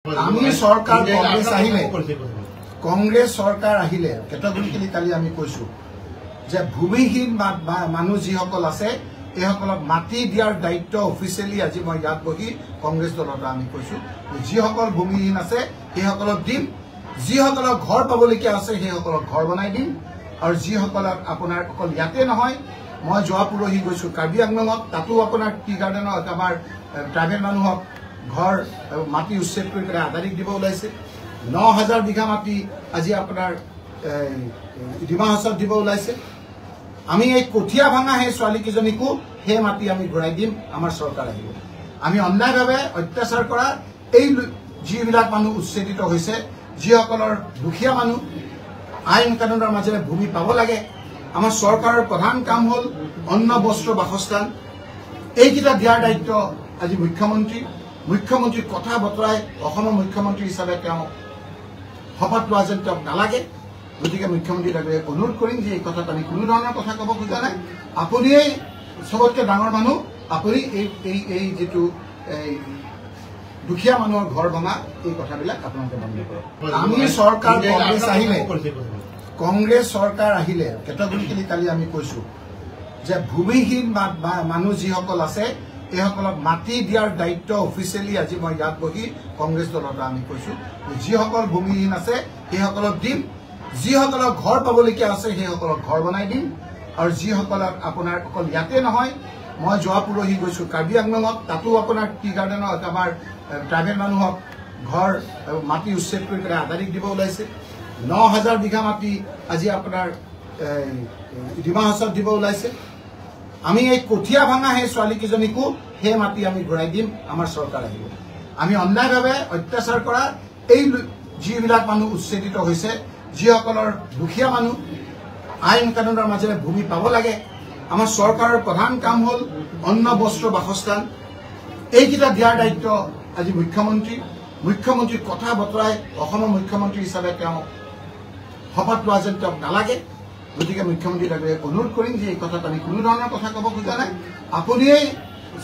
আমি সরকার কংগ্রেস সরকার আহিলে কেটাগরিক্যালি কালি আমি কৈছো যে ভূমিহীন মানুহ যিসকল আছে এইসকলক মাটি দিয়াৰ দায়িত্ব অফিচিয়েলি আজি মই ইয়াত বহি কংগ্ৰেছ দলৰ আমি কৈছো যিসকল ভূমিহীন আছে সেইসকলক দিম যিসকলক ঘৰ পাবলগীয়া আছে সেইসকলক ঘৰ বনাই দিম আৰু যিসকলক আপোনাৰ অকল ইয়াতে নহয় মই যোৱা পুৰহি গৈছো কাৰ্বি আংলঙত তাতো আপোনাৰ টি গাৰ্ডেনৰ আমাৰ ট্ৰাইবেল মানুহক ঘৰ মাটি উচ্ছেদ কৰি পেলাই আদানীক দিব ওলাইছে ৯,০০০ বিঘা মাটি আজি আপোনাৰ ডিমা হাছাওত দিব ওলাইছে আমি এই কঠিয়া ভাঙা সেই ছোৱালীকেইজনীকো সেই মাটি আমি ঘূৰাই দিম আমাৰ চৰকাৰ আহিব আমি অন্যায়ভাৱে অত্যাচাৰ কৰা এই যিবিলাক মানুহ উচ্ছেদিত হৈছে যিসকলৰ দুখীয়া মানুহ আইন কানুনৰ মাজেৰে ভূমি পাব লাগে আমাৰ চৰকাৰৰ প্ৰধান কাম হ'ল অন্ন বস্ত্ৰ বাসস্থান এইকেইটা দিয়াৰ দায়িত্ব আজি মুখ্যমন্ত্ৰী কথা বতৰাই অসমৰ মুখ্যমন্ত্ৰী হিচাপে তেওঁ শপত লোৱা যেন তেওঁক নালাগে গতিকে মুখ্যমন্ত্ৰী ডাঙৰীয়াক অনুৰোধ কৰিম যে এই কথাত আমি কোনো ধৰণৰ কথা ক'ব খোজা নাই আপুনি সবতকৈ ডাঙৰ মানুহ আপুনি এই যিটো দুখীয়া মানুহৰ ঘৰ ভঙা এই কথাবিলাক আপোনালোকে বন্ধ কৰক আমি সরকার কংগ্রেস সরকার আহিলে কেটাগরিক্যালি কালি আমি কৈছো যে ভূমিহীন মানুহ যিসকল আছে এইসকলক মাটি দিয়াৰ দায়িত্ব অফিচিয়েলি আজি মই ইয়াত বহি কংগ্ৰেছ দলৰ আমি কৈছো যিসকল ভূমিহীন আছে সেইসকলক দিম যিসকলক ঘৰ পাবলগীয়া আছে সেইসকলক ঘৰ বনাই দিম আৰু যিসকলক আপোনাৰ অকল ইয়াতে নহয় মই যোৱা পুৰহি গৈছো কাৰ্বি আংলঙত তাতো আপোনাৰ টি গাৰ্ডেনৰ আমাৰ ট্ৰাইবেল মানুহক ঘৰ মাটি উচ্ছেদ কৰি পেলাই আদানীক দিব ওলাইছে ৯,০০০ বিঘা মাটি আজি আপোনাৰ ডিমা হাছাওত দিব ওলাইছে আমি এই কঠিয়া ভাঙা সেই ছোৱালীকেইজনীকো সেই মাটি আমি ঘূৰাই দিম আমাৰ চৰকাৰ আহিব আমি অন্যায়ভাৱে অত্যাচাৰ কৰা এই যিবিলাক মানুহ উচ্ছেদিত হৈছে যিসকলৰ দুখীয়া মানুহ আইন কানুনৰ মাজেৰে ভূমি পাব লাগে আমাৰ চৰকাৰৰ প্ৰধান কাম হ'ল অন্ন বস্ত্ৰ বাসস্থান এইকেইটা দিয়াৰ দায়িত্ব আজি মুখ্যমন্ত্ৰী কথা বতৰাই অসমৰ মুখ্যমন্ত্ৰী হিচাপে তেওঁ শপত লোৱা যেন তেওঁক নালাগে গতিকে মুখ্যমন্ত্ৰী ডাঙৰীয়াক অনুৰোধ কৰিম যে এই কথাত আমি কোনো ধৰণৰ কথা ক'ব খোজা নাই আপুনি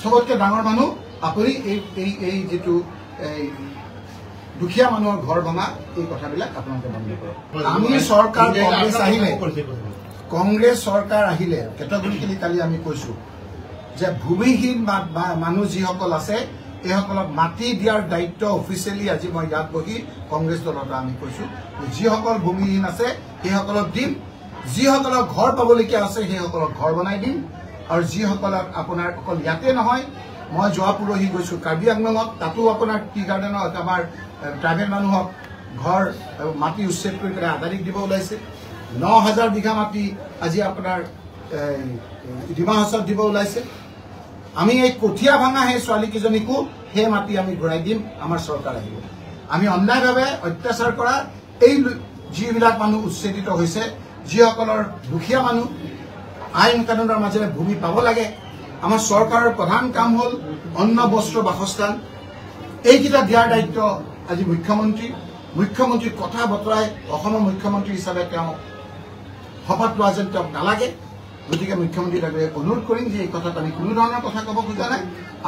সবতকৈ ডাঙৰ মানুহ আপুনি এই যিটো দুখীয়া মানুহৰ ঘৰ ভঙা এই কথাবিলাক আপোনালোকে বন্ধ কৰক আমি সরকার কংগ্রেস সরকার আহিলে কেটাগরিক্যালি কালি আমি কৈছো যে ভূমিহীন মানুহ যিসকল আছে এইসকলক মাটি দিয়াৰ দায়িত্ব অফিচিয়েলি আজি মই ইয়াত বহি কংগ্ৰেছ দলৰ আমি কৈছো যিসকল ভূমিহীন আছে সেইসকলক দিম যিসকলক ঘৰ পাবলগীয়া আছে সেইসকলক ঘৰ বনাই দিম আৰু যিসকলক আপোনাৰ অকল ইয়াতে নহয় মই যোৱা পুৰহি গৈছো কাৰ্বি আংলঙত তাতো আপোনাৰ টি গাৰ্ডেনৰ আমাৰ ট্ৰাইবেল মানুহক ঘৰ মাটি উচ্ছেদ কৰি পেলাই আদানীক দিব ওলাইছে ৯,০০০ বিঘা মাটি আজি আপোনাৰ ডিমা হাছাওত দিব ওলাইছে আমি এই কঠিয়া ভাঙা সেই ছোৱালীকেইজনীকো সেই মাটি আমি ঘূৰাই দিম আমাৰ চৰকাৰ আহিব আমি অন্যায়ভাৱে অত্যাচাৰ কৰা এই যিবিলাক মানুহ উচ্ছেদিত হৈছে যিসকলৰ দুখীয়া মানুহ আইন কানুনৰ মাজেৰে ভূমি পাব লাগে আমাৰ চৰকাৰৰ প্ৰধান কাম হ'ল অন্ন বস্ত্ৰ বাসস্থান এইকেইটা দিয়াৰ দায়িত্ব আজি মুখ্যমন্ত্ৰী কথা বতৰাই অসমৰ মুখ্যমন্ত্ৰী হিচাপে তেওঁ শপত লোৱা যেন তেওঁক নালাগে গতিকে মুখ্যমন্ত্ৰী ডাঙৰীয়াক অনুৰোধ কৰিম যে এই কথাত আমি কোনো ধৰণৰ কথা ক'ব খোজা নাই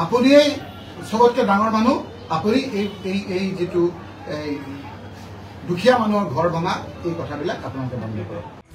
আপুনি সবতকৈ ডাঙৰ মানুহ আপুনি এই যিটো দুখীয়া মানুহৰ ঘৰ ভঙা এই কথাবিলাক আপোনালোকে বন্ধ কৰক